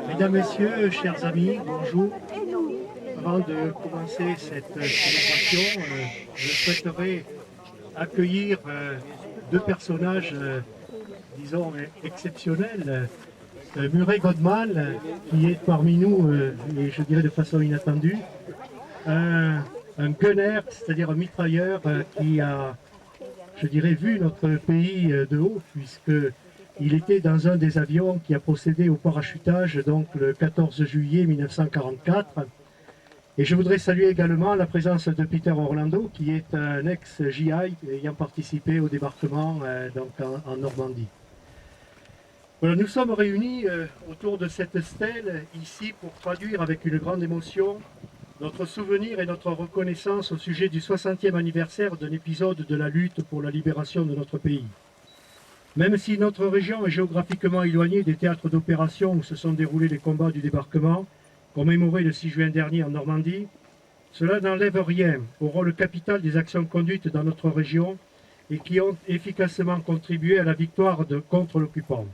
Mesdames, Messieurs, chers amis, bonjour. Avant de commencer cette célébration, je souhaiterais accueillir deux personnages, disons, exceptionnels. Murray Godman, qui est parmi nous, et je dirais de façon inattendue, un gunner, c'est-à-dire un mitrailleur qui a, je dirais, vu notre pays de haut, puisqu'il était dans un des avions qui a procédé au parachutage, donc le 14 juillet 1944. Et je voudrais saluer également la présence de Peter Orlando, qui est un ex-GI ayant participé au débarquement donc en Normandie. Voilà, nous sommes réunis autour de cette stèle ici pour traduire avec une grande émotion notre souvenir et notre reconnaissance au sujet du 60e anniversaire d'un épisode de la lutte pour la libération de notre pays. Même si notre région est géographiquement éloignée des théâtres d'opération où se sont déroulés les combats du débarquement, commémorés le 6 juin dernier en Normandie, cela n'enlève rien au rôle capital des actions conduites dans notre région et qui ont efficacement contribué à la victoire contre l'occupant.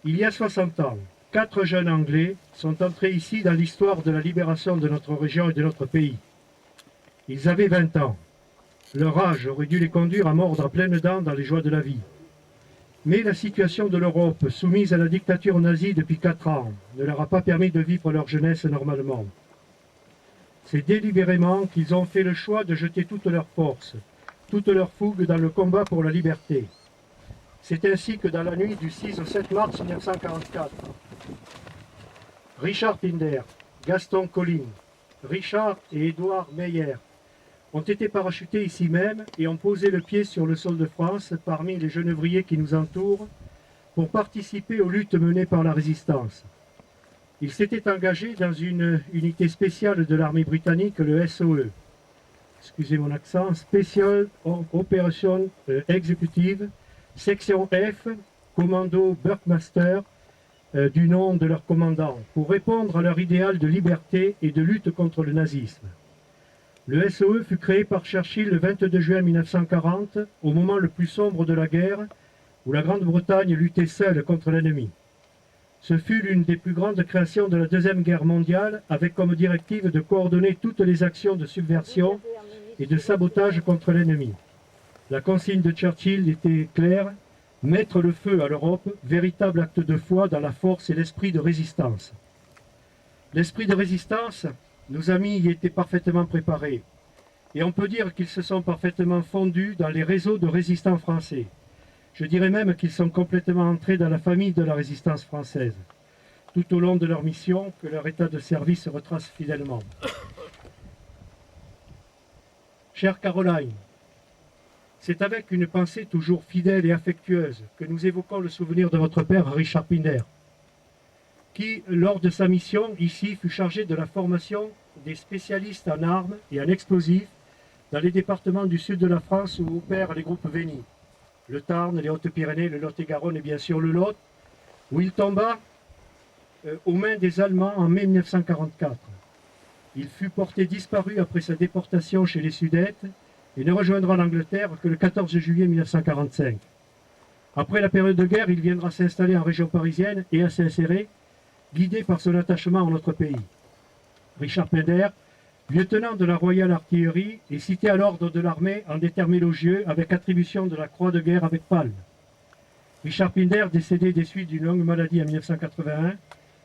Il y a 60 ans, 4 jeunes Anglais sont entrés ici dans l'histoire de la libération de notre région et de notre pays. Ils avaient 20 ans. Leur âge aurait dû les conduire à mordre à pleines dents dans les joies de la vie. Mais la situation de l'Europe, soumise à la dictature nazie depuis 4 ans, ne leur a pas permis de vivre leur jeunesse normalement. C'est délibérément qu'ils ont fait le choix de jeter toute leur force, toute leur fougue dans le combat pour la liberté. C'est ainsi que dans la nuit du 6 au 7 mars 1944, Richard Pinder, Gaston Collin, Richard et Édouard Meyer ont été parachutés ici même et ont posé le pied sur le sol de France parmi les genévriers qui nous entourent pour participer aux luttes menées par la résistance. Ils s'étaient engagés dans une unité spéciale de l'armée britannique, le SOE, excusez mon accent, Special Operation Executive, section F, commando Buckmaster, du nom de leur commandant, pour répondre à leur idéal de liberté et de lutte contre le nazisme. Le SOE fut créé par Churchill le 22 juin 1940, au moment le plus sombre de la guerre, où la Grande-Bretagne luttait seule contre l'ennemi. Ce fut l'une des plus grandes créations de la Deuxième Guerre mondiale, avec comme directive de coordonner toutes les actions de subversion et de sabotage contre l'ennemi. La consigne de Churchill était claire: mettre le feu à l'Europe, véritable acte de foi dans la force et l'esprit de résistance. L'esprit de résistance, nos amis y étaient parfaitement préparés. Et on peut dire qu'ils se sont parfaitement fondus dans les réseaux de résistants français. Je dirais même qu'ils sont complètement entrés dans la famille de la résistance française, tout au long de leur mission que leur état de service retrace fidèlement. Chère Caroline, c'est avec une pensée toujours fidèle et affectueuse que nous évoquons le souvenir de votre père, Richard Pinder, qui, lors de sa mission ici, fut chargé de la formation des spécialistes en armes et en explosifs dans les départements du sud de la France où opèrent les groupes Véni, le Tarn, les Hautes-Pyrénées, le Lot-et-Garonne et bien sûr le Lot, où il tomba aux mains des Allemands en mai 1944. Il fut porté disparu après sa déportation chez les Sudètes et ne rejoindra l'Angleterre que le 14 juillet 1945. Après la période de guerre, il viendra s'installer en région parisienne et à s'insérer, guidé par son attachement à notre pays. Richard Pinder, lieutenant de la Royal Artillerie, est cité à l'ordre de l'armée en des termes élogieux avec attribution de la Croix de guerre avec palme. Richard Pinder, décédé des suites d'une longue maladie en 1981,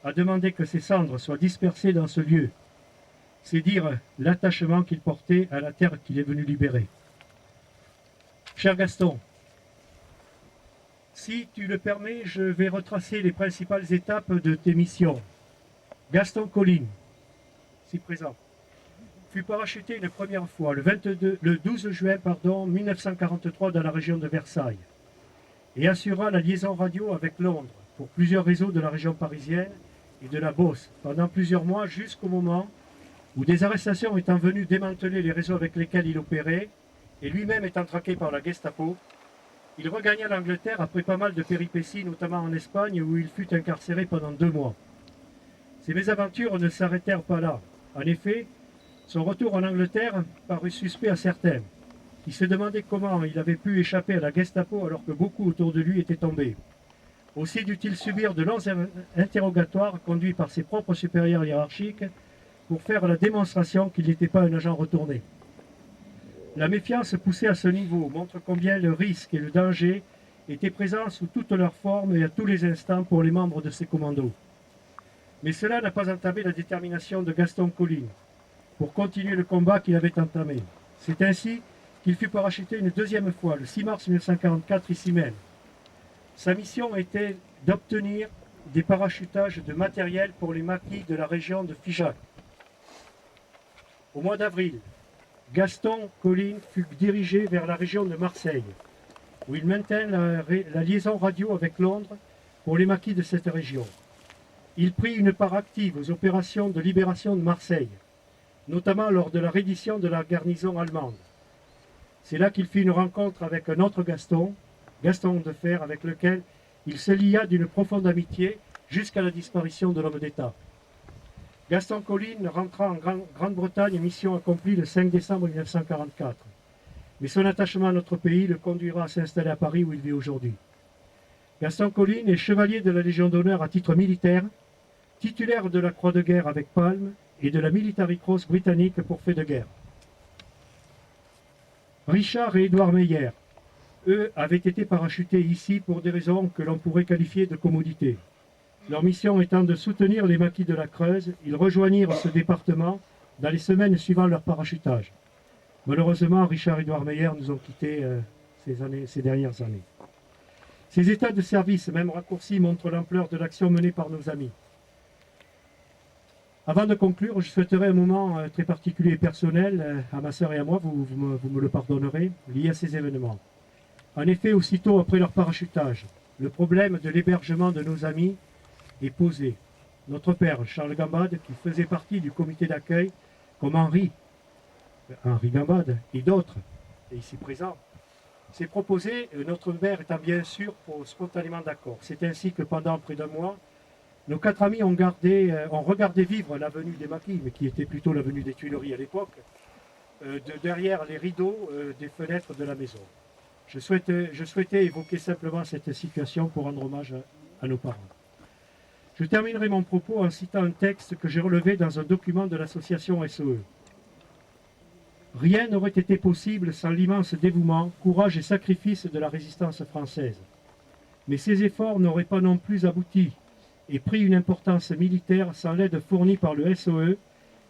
a demandé que ses cendres soient dispersées dans ce lieu. C'est dire l'attachement qu'il portait à la terre qu'il est venu libérer. Cher Gaston, si tu le permets, je vais retracer les principales étapes de tes missions. Gaston Collin, ici présent, fut parachuté une première fois le 12 juin 1943 dans la région de Versailles et assura la liaison radio avec Londres pour plusieurs réseaux de la région parisienne et de la Beauce pendant plusieurs mois jusqu'au moment où des arrestations étant venues démanteler les réseaux avec lesquels il opérait, et lui-même étant traqué par la Gestapo, il regagna l'Angleterre après pas mal de péripéties, notamment en Espagne, où il fut incarcéré pendant 2 mois. Ces mésaventures ne s'arrêtèrent pas là. En effet, son retour en Angleterre parut suspect à certains, qui se demandaient comment il avait pu échapper à la Gestapo alors que beaucoup autour de lui étaient tombés. Aussi dut-il subir de longs interrogatoires conduits par ses propres supérieurs hiérarchiques pour faire la démonstration qu'il n'était pas un agent retourné. La méfiance poussée à ce niveau montre combien le risque et le danger étaient présents sous toutes leurs formes et à tous les instants pour les membres de ces commandos. Mais cela n'a pas entamé la détermination de Gaston Colline pour continuer le combat qu'il avait entamé. C'est ainsi qu'il fut parachuté une deuxième fois, le 6 mars 1944, ici même. Sa mission était d'obtenir des parachutages de matériel pour les maquis de la région de Figeac. Au mois d'avril, Gaston Colline fut dirigé vers la région de Marseille, où il maintint la liaison radio avec Londres pour les maquis de cette région. Il prit une part active aux opérations de libération de Marseille, notamment lors de la reddition de la garnison allemande. C'est là qu'il fit une rencontre avec un autre Gaston, Gaston Defferre, avec lequel il se lia d'une profonde amitié jusqu'à la disparition de l'homme d'État. Gaston Colline rentra en Grande-Bretagne, mission accomplie le 5 décembre 1944. Mais son attachement à notre pays le conduira à s'installer à Paris où il vit aujourd'hui. Gaston Colline est chevalier de la Légion d'honneur à titre militaire, titulaire de la Croix de guerre avec palme et de la Military Cross britannique pour fait de guerre. Richard et Édouard Meyer, eux, avaient été parachutés ici pour des raisons que l'on pourrait qualifier de commodité. Leur mission étant de soutenir les maquis de la Creuse, ils rejoignirent ce département dans les semaines suivant leur parachutage. Malheureusement, Richard et Édouard Meyer nous ont quittés ces dernières années. Ces états de service, même raccourcis, montrent l'ampleur de l'action menée par nos amis. Avant de conclure, je souhaiterais un moment très particulier et personnel à ma sœur et à moi, vous me le pardonnerez, lié à ces événements. En effet, aussitôt après leur parachutage, le problème de l'hébergement de nos amis est posé. Notre père, Charles Gambade, qui faisait partie du comité d'accueil, comme Henri Gambade et d'autres, et ici présents, s'est proposé, notre père étant bien sûr spontanément d'accord. C'est ainsi que pendant près d'un mois, nos 4 amis ont regardé vivre l'avenue des Maquis, mais qui était plutôt l'avenue des Tuileries à l'époque, derrière les rideaux des fenêtres de la maison. Je souhaitais évoquer simplement cette situation pour rendre hommage à nos parents. Je terminerai mon propos en citant un texte que j'ai relevé dans un document de l'association SOE. Rien n'aurait été possible sans l'immense dévouement, courage et sacrifice de la résistance française. Mais ces efforts n'auraient pas non plus abouti et pris une importance militaire sans l'aide fournie par le SOE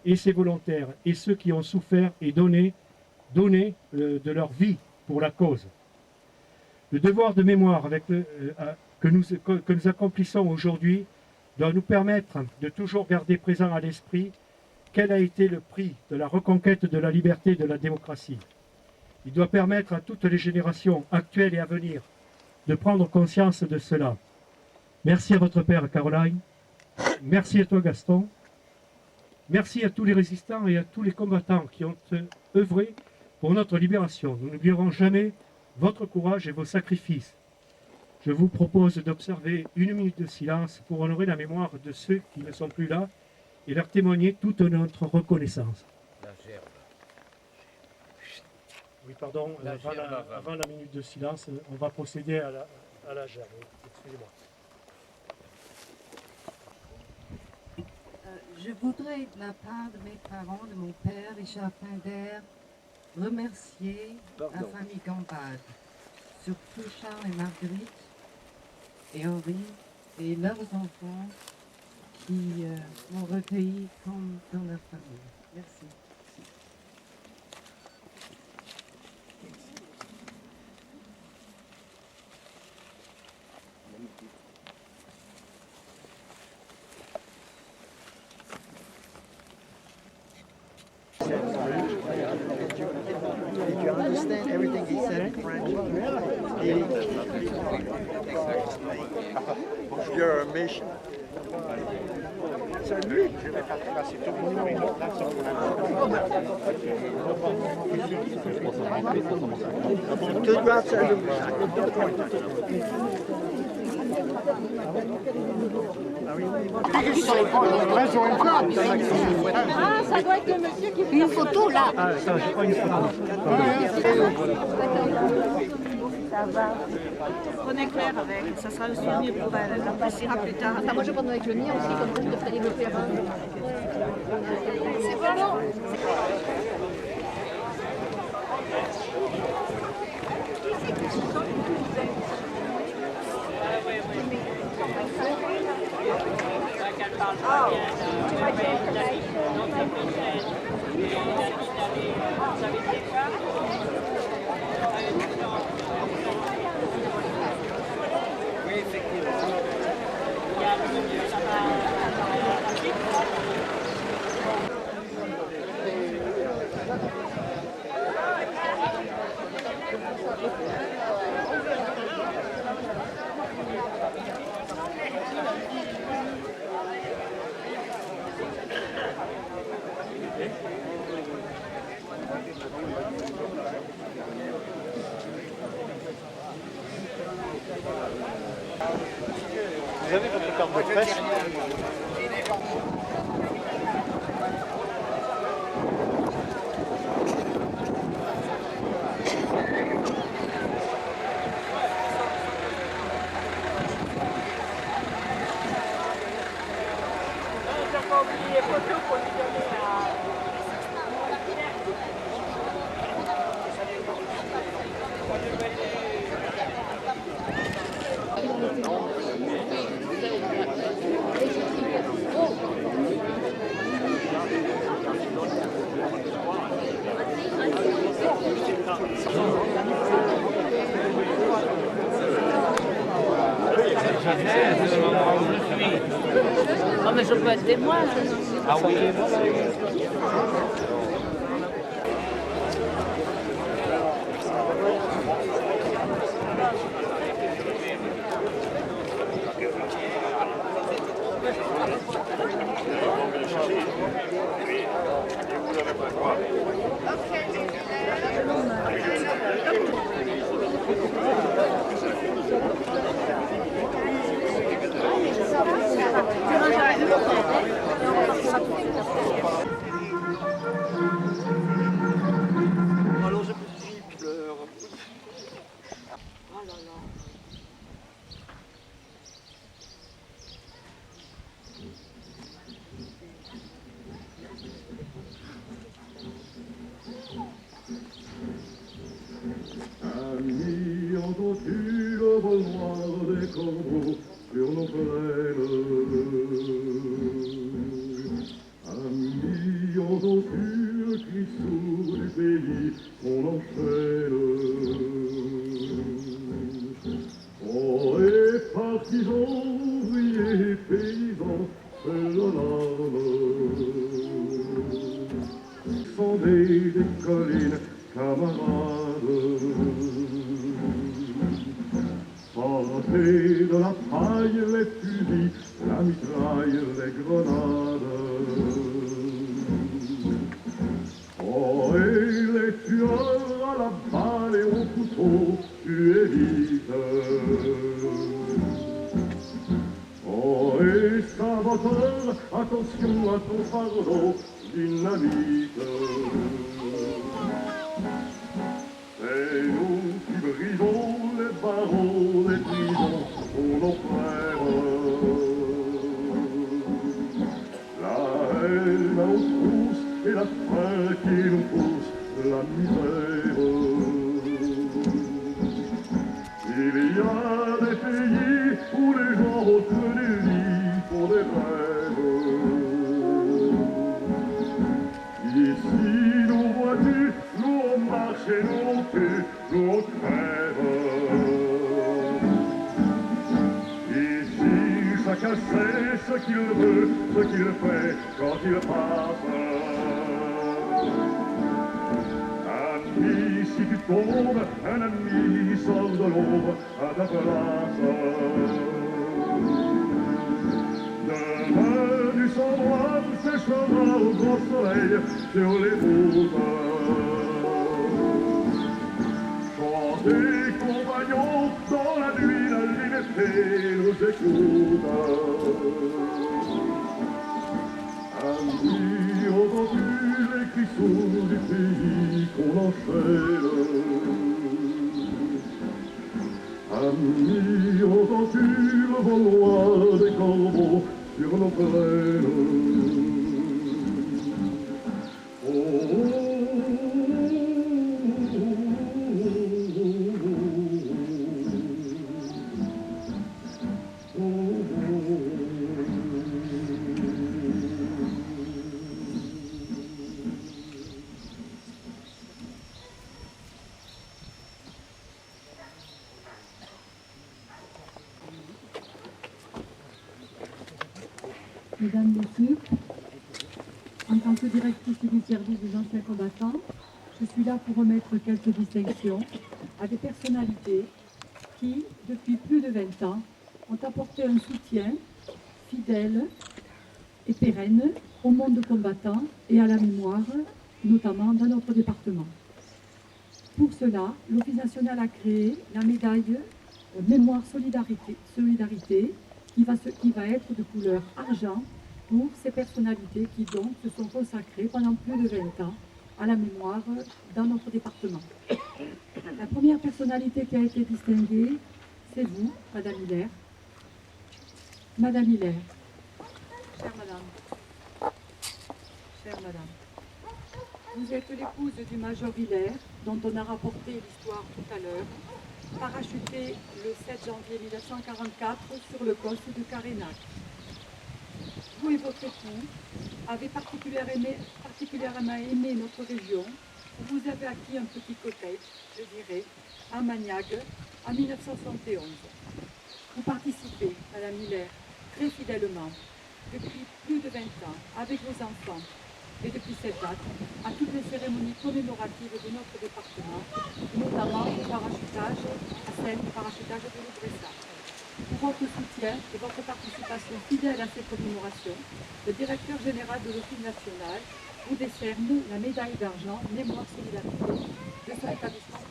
et ses volontaires et ceux qui ont souffert et donné de leur vie pour la cause. Le devoir de mémoire que nous accomplissons aujourd'hui doit nous permettre de toujours garder présent à l'esprit quel a été le prix de la reconquête de la liberté et de la démocratie. Il doit permettre à toutes les générations actuelles et à venir de prendre conscience de cela. Merci à votre père, Caroline. Merci à toi, Gaston. Merci à tous les résistants et à tous les combattants qui ont œuvré pour notre libération. Nous n'oublierons jamais votre courage et vos sacrifices. Je vous propose d'observer 1 minute de silence pour honorer la mémoire de ceux qui ne sont plus là et leur témoigner toute notre reconnaissance. La gerbe. Oui, pardon, avant la minute de silence, on va procéder à la gerbe. Excusez-moi. Je voudrais, de la part de mes parents, de mon père, Richard Pinder, remercier la famille Gambade, surtout Charles et Marguerite, et Henri, et leurs enfants qui m'ont recueilli comme dans leur famille. Merci. Did you understand everything he said in French? You're a mission. C'est lui. Je vais faire passer tout le monde une autre nation. Tout droit, c'est lui. Ah, ça doit être le monsieur qui fait une photo là. Ah, ça, j'ai pas une photo. Ça va. Prenez Claire avec, ça sera le souvenir pour elle, elle l'appréciera plus tard. Moi je vais prendre avec le mien aussi, comme ça je te ferai développer avant. C'est pas long. Vous avez votre carte de presse? Oh mais je peux être témoin. Ah oui. Alors je pleure. Oh là là. Ami, entends-tu le vol noir des corbeaux sur nos plaines? Ami, entends-tu le cri sourd du pays qu'on enchaîne? Oh, et partisans, ouvriers, paysans, c'est l'alarme. Descendez des collines, camarades, sortez de la paille les fusils, la mitraille, les grenades. Oh, et les tueurs à la balle et au couteau, tu évites. Oh, et saboteur, attention à ton fardeau, dynamite. C'est nous qui brisons les barreaux des prisons pour nos frères. La haine aux trousses et la faim qui nous pousse, la misère. Il y a des pays où les gens au creux du lit font des rêves. Ici, nous vois-tu, nous on marche et nous on tue, nous on crève. Ici, chacun sait ce qu'il veut, ce qu'il fait quand il passe. Ami, si tu tombes, un ami sort de l'ombre à ta place. Demain, du sang noir séchera au grand soleil sur les routes. Chantez, compagnons, dans la nuit, la liberté nous écoute. Amis, entends-tu les cris sourds du pays qu'on enchaîne? nos frères. Mesdames, Messieurs, en tant que directrice du service des anciens combattants, je suis là pour remettre quelques distinctions à des personnalités qui, depuis plus de 20 ans, ont apporté un soutien fidèle et pérenne au monde combattant et à la mémoire, notamment dans notre département. Pour cela, l'Office national a créé la médaille Mémoire Solidarité qui va être de couleur argent pour ces personnalités qui donc se sont consacrées pendant plus de 20 ans à la mémoire dans notre département. La première personnalité qui a été distinguée, c'est vous, Madame Hilaire. Madame Hilaire, chère Madame, vous êtes l'épouse du Major Hilaire, dont on a rapporté l'histoire tout à l'heure, parachuté le 7 janvier 1944 sur le poste de Carénac. Vous et votre époux avez particulièrement aimé notre région. Vous avez acquis un petit cottage, je dirais, à Magnague, en 1971. Vous participez, Madame Hilaire, très fidèlement, depuis plus de 20 ans, avec vos enfants, et depuis cette date, à toutes les cérémonies commémoratives de notre département, notamment le parachutage à Seine, le parachutage de l'Obressa. Pour votre soutien et votre participation fidèle à ces commémorations, le directeur général de l'Office national vous décerne la médaille d'argent Mémoire Solidarité de son établissement.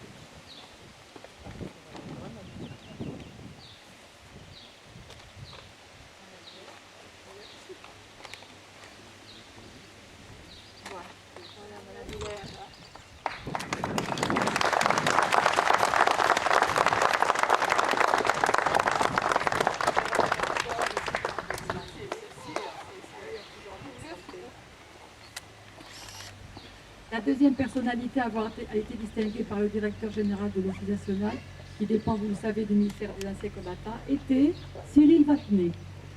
La deuxième personnalité à avoir été distinguée par le directeur général de l'Office national, qui dépend, vous le savez, du ministère des Anciens combattants, était Cyril Vattenet,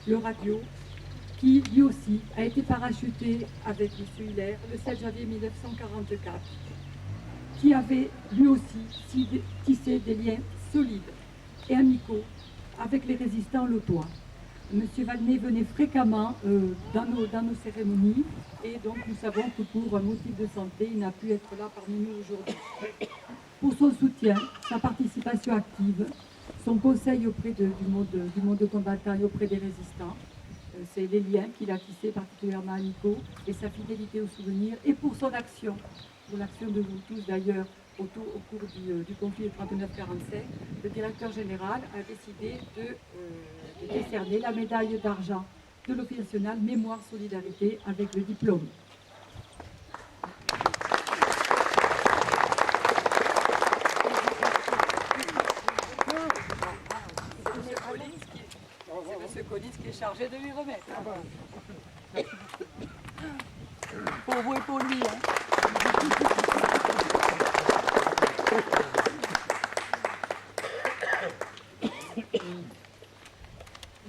le radio, qui lui aussi a été parachuté avec M. Hilaire le 7 janvier 1944, qui avait lui aussi tissé des liens solides et amicaux avec les résistants lotois. M. Vattenet venait fréquemment dans nos cérémonies et donc nous savons que pour un motif de santé, il n'a pu être là parmi nous aujourd'hui. Pour son soutien, sa participation active, son conseil auprès du monde combattant et auprès des résistants, c'est les liens qu'il a tissés particulièrement amicaux et sa fidélité aux souvenirs et pour son action, pour l'action de vous tous d'ailleurs au cours du conflit de 39-45, le directeur général a décidé de décerner la médaille d'argent de l'Office national Mémoire Solidarité avec le diplôme. C'est M. Collins qui est chargé de lui remettre. Pour vous et pour lui.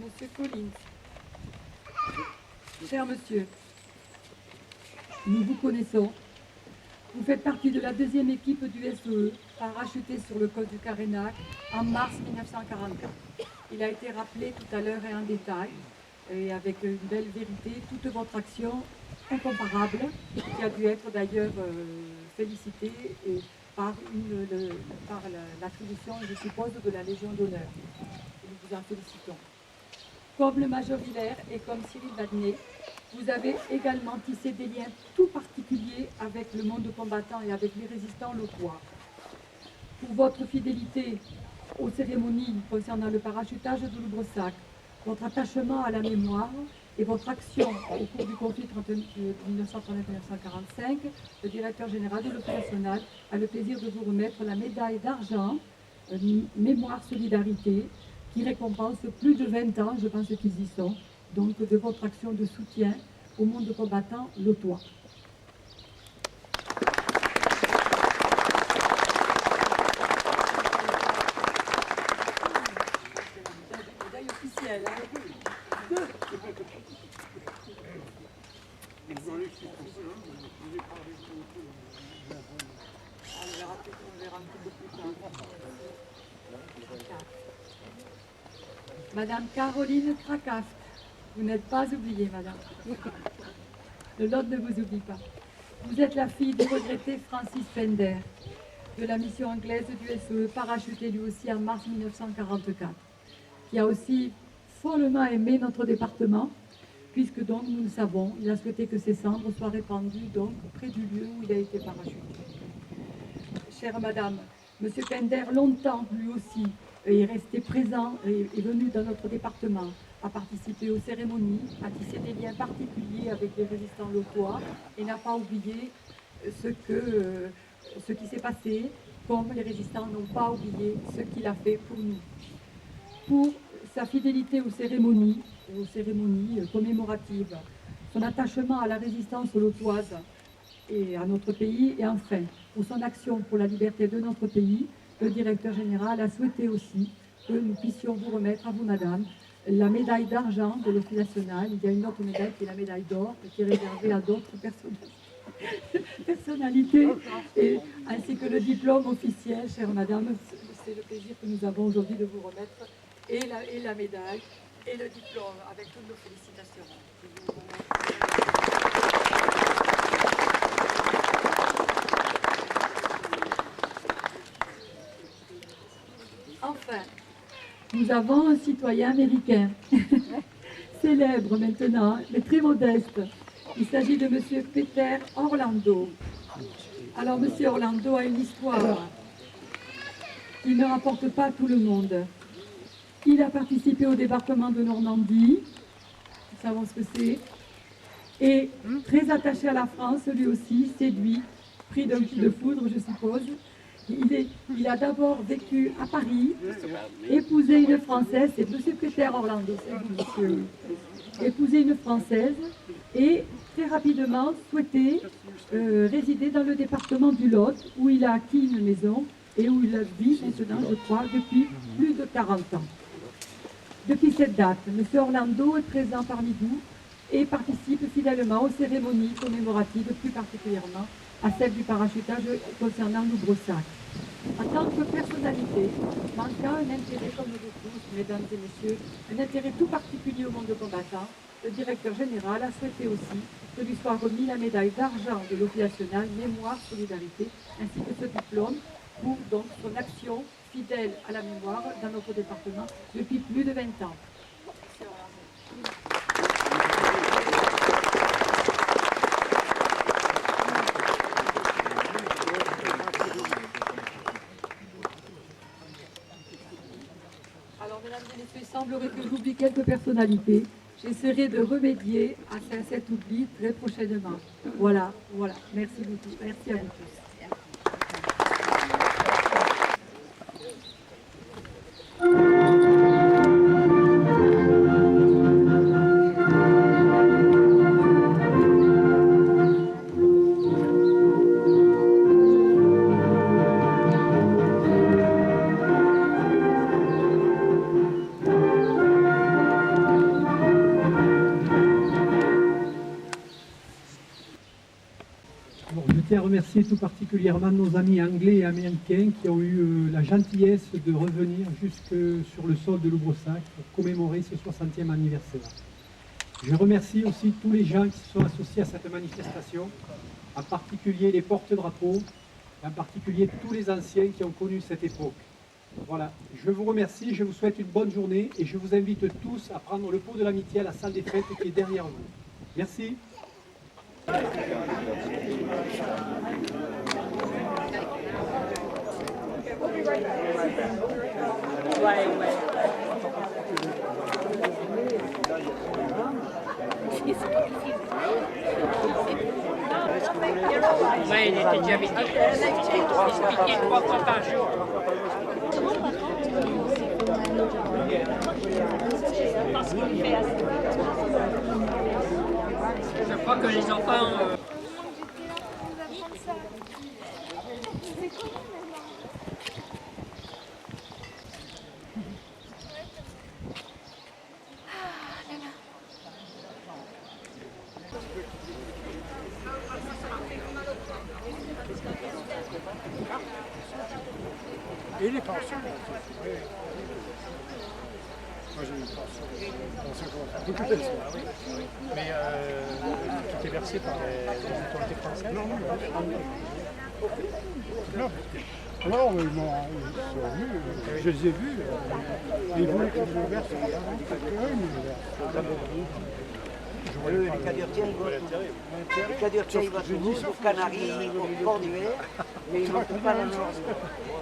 Monsieur Collins, cher monsieur, nous vous connaissons. Vous faites partie de la deuxième équipe du SOE, parachutée sur le col du Carénac en mars 1944. Il a été rappelé tout à l'heure et en détail, et avec une belle vérité, toute votre action incomparable, qui a dû être d'ailleurs félicitée par l'attribution, je suppose, de la Légion d'honneur. Nous vous en félicitons. Comme le Major Hilaire et comme Cyril Vattenet, vous avez également tissé des liens tout particuliers avec le monde combattant et avec les résistants lotois. Pour votre fidélité aux cérémonies concernant le parachutage de l'Oubresac, votre attachement à la mémoire et votre action au cours du conflit de 1939-1945, le directeur général de l'Office national a le plaisir de vous remettre la médaille d'argent Mémoire Solidarité, qui récompense plus de 20 ans, je pense qu'ils y sont, donc de votre action de soutien au monde combattant lotois. Madame Caroline Krakaft, vous n'êtes pas oubliée, madame. Le Lot ne vous oublie pas. Vous êtes la fille du regretté Francis Pender, de la mission anglaise du SOE, parachuté lui aussi en mars 1944, qui a aussi follement aimé notre département, puisque donc, nous le savons, il a souhaité que ses cendres soient répandues donc près du lieu où il a été parachuté. Chère madame, monsieur Pender, longtemps lui aussi, est resté présent et est venu dans notre département, a participé aux cérémonies, a tissé des liens particuliers avec les résistants lotois et n'a pas oublié ce qui s'est passé, comme les résistants n'ont pas oublié ce qu'il a fait pour nous. Pour sa fidélité aux cérémonies commémoratives, son attachement à la résistance lotoise et à notre pays, et enfin, pour son action pour la liberté de notre pays, le directeur général a souhaité aussi que nous puissions vous remettre à vous, madame, la médaille d'argent de l'Office national. Il y a une autre médaille qui est la médaille d'or, qui est réservée à d'autres personnalités, ainsi que le diplôme officiel, chère madame. C'est le plaisir que nous avons aujourd'hui de vous remettre, et la médaille, et le diplôme, avec toutes nos félicitations. Enfin, nous avons un citoyen américain, célèbre maintenant, mais très modeste. Il s'agit de M. Peter Orlando. Alors, M. Orlando a une histoire qui ne rapporte pas tout le monde. Il a participé au débarquement de Normandie, nous savons ce que c'est, et très attaché à la France, lui aussi, séduit, pris d'un coup de foudre, je suppose. Il a d'abord vécu à Paris, épousé une Française, c'est M. Peter Orlando, c'est vous, monsieur. Épousé une Française et très rapidement souhaité résider dans le département du Lot, où il a acquis une maison et où il vit maintenant, je crois, depuis plus de 40 ans. Depuis cette date, M. Orlando est présent parmi vous et participe fidèlement aux cérémonies commémoratives, plus particulièrement à celle du parachutage concernant Loubresac. En tant que personnalité, manquant un intérêt comme nous tous, mesdames et messieurs, un intérêt tout particulier au monde combattant, le directeur général a souhaité aussi que lui soit remis la médaille d'argent de l'Office national Mémoire Solidarité, ainsi que ce diplôme pour donc son action fidèle à la mémoire dans notre département depuis plus de 20 ans. Alors, mesdames et messieurs, il semblerait que j'oublie quelques personnalités. J'essaierai de remédier à cet oubli très prochainement. Voilà. Merci beaucoup. Merci à vous tous. Je tiens à remercier tout particulièrement nos amis anglais et américains qui ont eu la gentillesse de revenir jusque sur le sol de Loubresac pour commémorer ce 60e anniversaire. Je remercie aussi tous les gens qui se sont associés à cette manifestation, en particulier les porte-drapeaux, en particulier tous les anciens qui ont connu cette époque. Voilà, je vous remercie, je vous souhaite une bonne journée et je vous invite tous à prendre le pot de l'amitié à la salle des fêtes qui est derrière vous. Merci. Ouais, il était déjà vite. Il expliquait 3 fois par jour. important ce qu'il fait. Je crois que les enfants... Et les pensions. Oui. Moi j'ai une pension beaucoup de ça. Mais qui était versée par les autorités françaises. Non. Alors ils sont venus, je les ai vus, ils voulaient que je le verse avant, eux ils me le versent. Les Cadurtiens, ils vont toujours aux Canaries, au Port-d'Hiver, mais ils ne vont pas la Nord.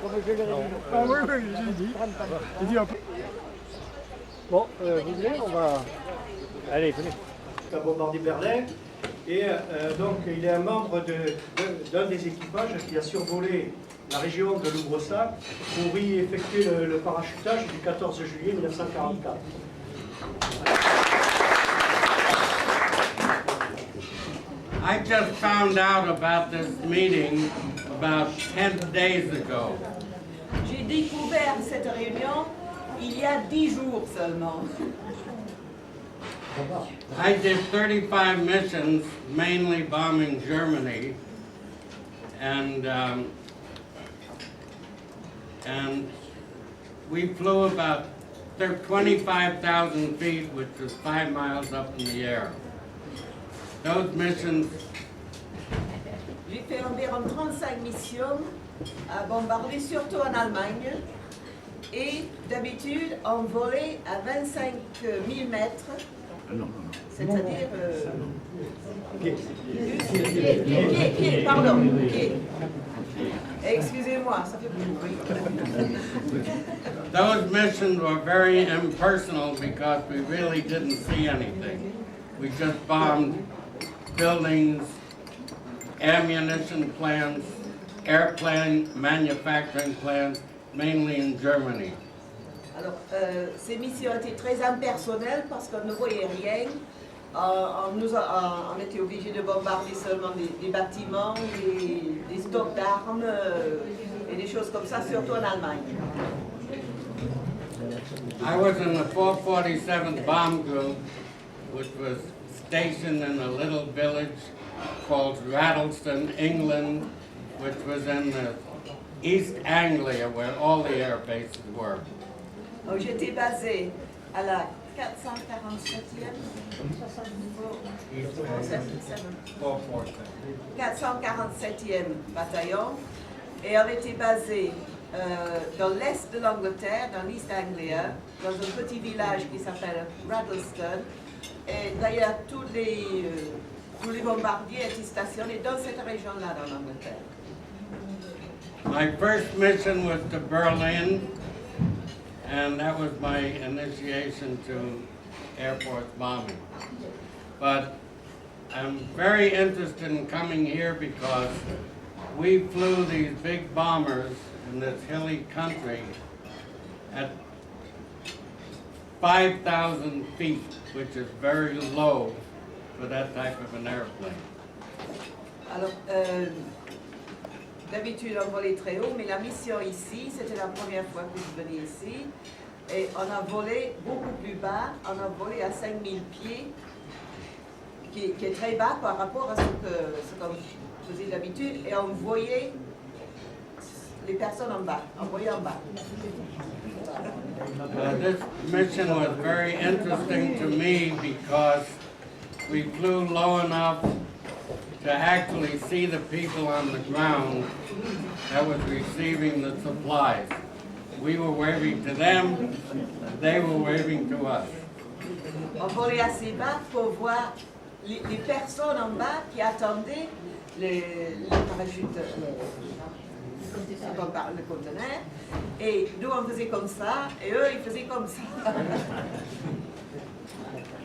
Comme je leur ai dit. Ah oui, j'ai dit. J'ai dit un peu. Bon, vous voulez, on va... Allez, venez. A bombardé Berlin et donc il est un membre d'un des équipages qui a survolé la région de Lubrossac pour y effectuer le parachutage du 14 juillet 1944. I just found out about this meeting about 10 days ago. J'ai découvert cette réunion il y a 10 jours seulement. I did 35 missions, mainly bombing Germany, and we flew about 25,000 feet, which is 5 miles up in the air. Those missions. J'ai fait environ 35 missions à bombarder, surtout en Allemagne, et d'habitude on volait à 25 000 mètres, c'est-à-dire pied, pardon, pied. Excusez-moi, ça fait beaucoup de bruit. Those missions were very impersonal because we really didn't see anything. We just bombed buildings, ammunition plants, airplane manufacturing plants, mainly in Germany. Alors, ces missions étaient très impersonnelles parce qu'on ne voyait rien. On était obligé de bombarder seulement des bâtiments, des stocks d'armes et des choses comme ça, surtout en Allemagne. I was in the 447th Bomb Group, which was stationed in a little village called Rattleston, England, which was in the East Anglia, where all the air bases were. J'étais basée à la 447e, 447e bataillon, et on était basé dans l'est de l'Angleterre, dans l'East Anglia, dans un petit village qui s'appelle Rattleston. Et d'ailleurs, tous les bombardiers étaient stationnés dans cette région-là, dans l'Angleterre. My first mission was to Berlin, and that was my initiation to Air Force bombing. But I'm very interested in coming here because we flew these big bombers in this hilly country at 5,000 feet, which is very low for that type of an airplane. Alors, d'habitude on volait très haut, mais la mission ici, c'était la première fois que je venais ici, et on a volé beaucoup plus bas, on a volé à 5000 pieds, qui est très bas par rapport à ce qu'on faisait d'habitude, et on voyait les personnes en bas, on voyait en bas. This mission was very interesting to me because we flew low enough to actually see the people on the ground that was receiving the supplies. We were waving to them, they were waving to us. On volait assez bas pour voir les personnes en bas qui attendaient les parachutes, le conteneur, et nous on faisait comme ça, et eux ils faisaient comme ça.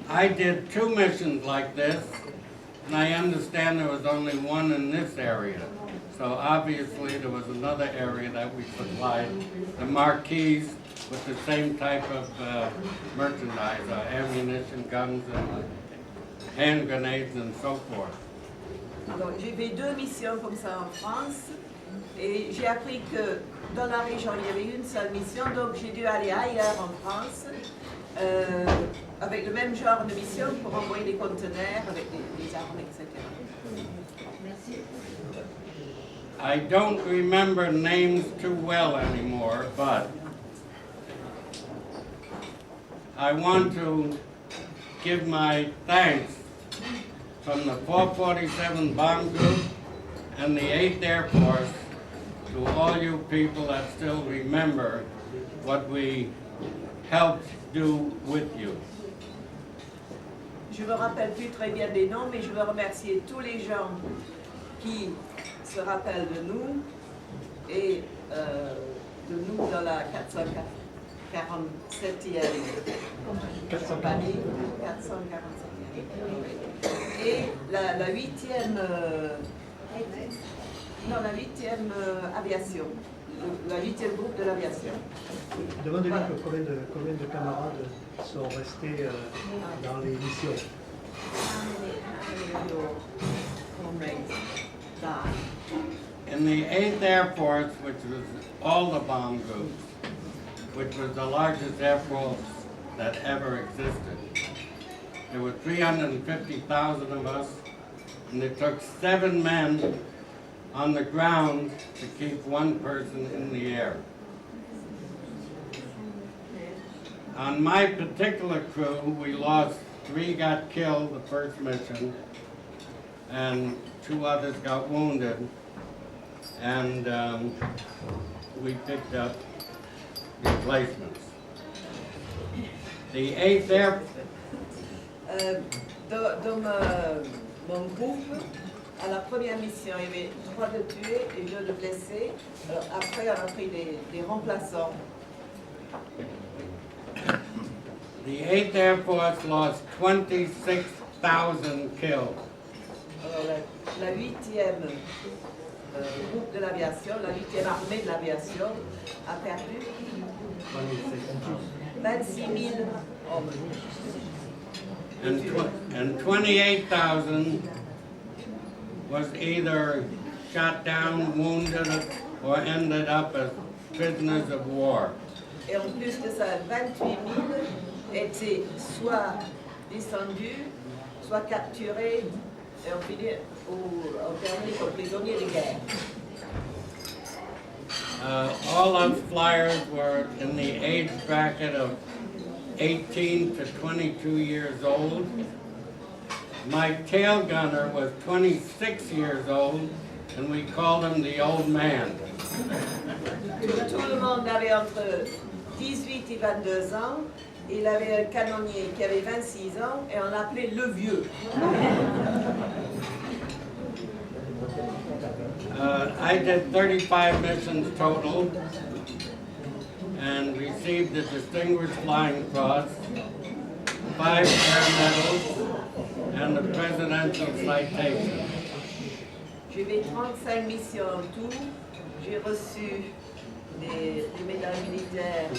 I did 2 missions like this, and I understand there was only one in this area. So obviously there was another area that we supplied, the Marquise with the same type of merchandise, ammunition, guns, and hand grenades, and so forth. Donc j'ai fait 2 missions comme ça en France et j'ai appris que dans la région il y avait une seule mission, donc j'ai dû aller ailleurs en France avec le même genre de mission pour envoyer des conteneurs avec des armes, etc. Merci. I don't remember names too well anymore, but I want to give my thanks from the 447 Bomb Group and the 8th Air Force to all you people that still remember what we helped do with you. Je me rappelle plus très bien des noms, mais je veux remercier tous les gens qui se rappellent de nous et de nous dans la 447e compagnie, 447e. Et la 8e, non, la 8e aviation, la 8e groupe de l'aviation. Demandez-lui combien de camarades sont restés dans les missions. In the 8th Air Force, which was all the bomb groups, which was the largest air force that ever existed, there were 350,000 of us, and it took 7 men on the ground to keep 1 person in the air. On my particular crew, we lost 3 got killed the first mission, and 2 others got wounded, and we picked up replacements. The 8th Air Dans mon groupe, à la première mission, il y avait 3 de tués et 2 de blessés. Alors après, on a pris des remplaçants. The 8th Air Force lost 26,000 killed. Alors la 8e groupe de l'aviation, la 8e armée de l'aviation a perdu 26 000 hommes. And 28,000 was either shot down, wounded, or ended up as prisoners of war. Et en plus de ça, 28 000 étaient soit descendus, soit capturés, et ont fini au terminé comme prisonniers de guerre. All us flyers were in the age bracket of 18 to 22 years old. My tail gunner was 26 years old, and we called him the old man. Tout le monde avait entre 18 et 22 ans. Il avait un canonnier qui avait 26 ans et on l'appelait le vieux. I did 35 missions total and received the Distinguished Flying Cross, 5 Air Medals, and the Presidential Citation. J'ai fait 35 missions en tout. J'ai reçu des médailles militaires,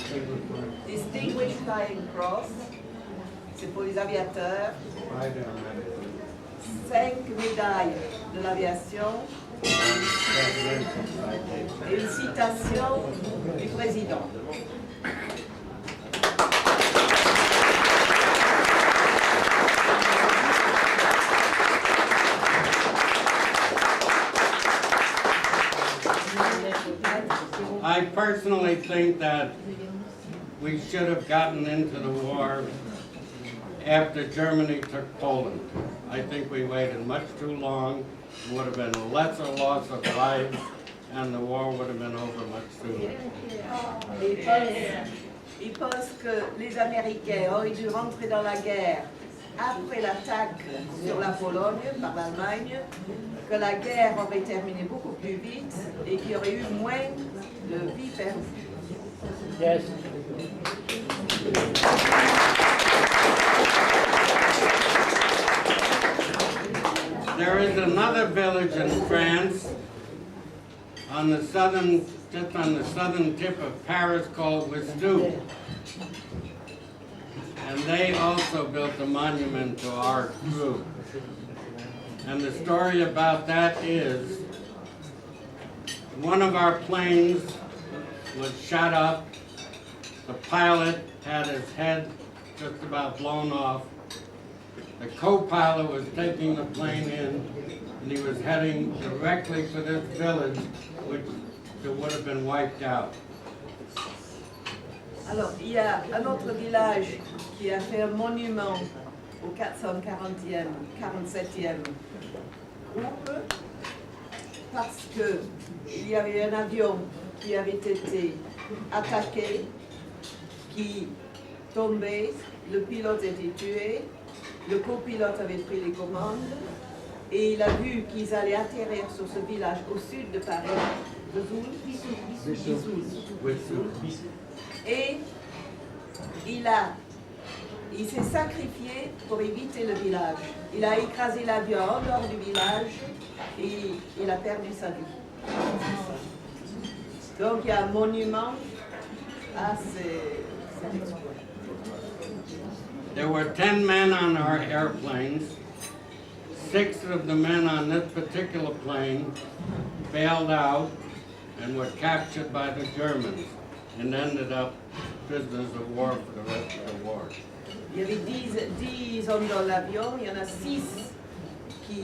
Distinguished Flying Cross, c'est pour les aviateurs, 5 médailles de l'aviation et une citation du président. I personally think that we should have gotten into the war after Germany took Poland. I think we waited much too long. It would have been a lesser loss of lives, and the war would have been over much sooner. Ils pensent que les Américains auraient dû rentrer dans la guerre après l'attaque sur la Pologne par l'Allemagne, que la guerre aurait terminé beaucoup plus vite et qu'il y aurait eu moins de vies perdues. Yes. There is another village in France on the southern sits on the southern tip of Paris called Westoup. And they also built a monument to our group. And the story about that is, one of our planes was shot up. The pilot had his head just about blown off. The co-pilot was taking the plane in, and he was heading directly for this village, which would have been wiped out. Alors, il y a un autre village qui a fait un monument au 440e, 47e groupe, parce qu'il y avait un avion qui avait été attaqué, qui tombait, le pilote était tué, le copilote avait pris les commandes, et il a vu qu'ils allaient atterrir sur ce village au sud de Paris, Vesoul. Et il s'est sacrifié pour éviter le village. Il a écrasé l'avion en dehors du village et il a perdu sa vie. Donc il y a un monument à cet exploit. There were 10 men on our airplanes. 6 of the men on this particular plane bailed out and were captured by the Germans and ended up prisoners of war for the rest of the war. Il y avait 10 hommes dans l'avion, il y en a 6 qui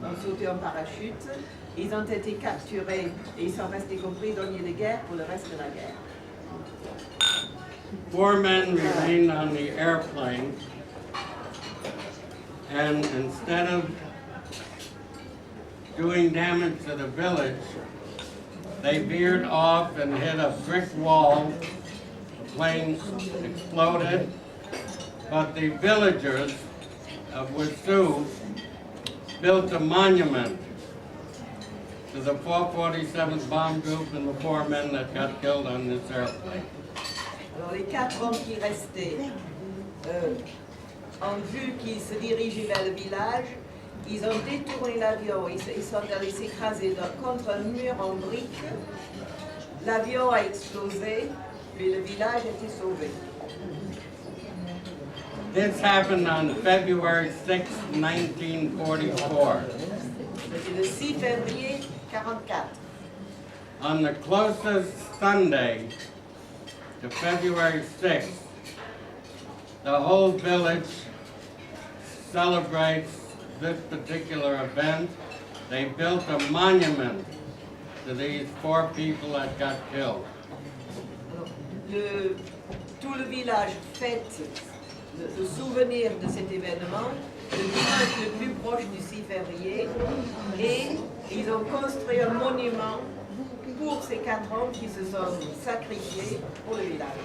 ont sauté en parachute. Ils ont été capturés et ils sont restés comme prisonniers de guerre pour le reste de la guerre. 4 men remained on the airplane, and instead of doing damage to the village, they veered off and hit a brick wall. The plane exploded, but the villagers of Westoup built a monument to the 447th Bomb Group and the 4 men that got killed on this airplane. Alors les 4 hommes qui restaient ont vu qu'ils se dirigeaient vers le village, ils ont détourné l'avion, ils sont allés s'écraser contre un mur en briques. L'avion a explosé, mais le village a été sauvé. This happened on February 6, 1944. C'est le 6 février 1944. On the closest Sunday to February 6th, the whole village celebrates this particular event. They built a monument to these 4 people that got killed. Tout le village fête le souvenir de cet événement, le dimanche le plus proche du 6 février, et ils ont construit un monument pour ces 4 hommes qui se sont sacrifiés pour le village.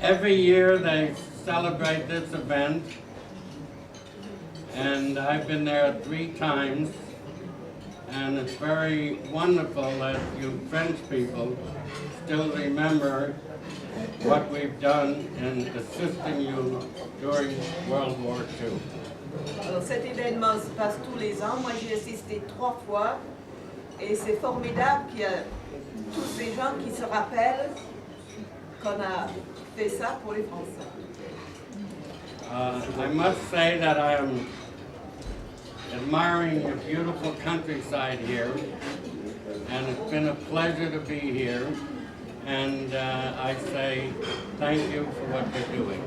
Every year they celebrate this event, and I've been there 3 times, and it's very wonderful that you French people still remember what we've done in assisting you during World War II. Alors cet événement se passe tous les ans, moi j'y ai assisté 3 fois, et c'est formidable qu'il y a tous ces gens qui se rappellent qu'on a fait ça pour les Français. I must say that I am admiring your beautiful countryside here, and it's been a pleasure to be here, and I say thank you for what you're doing.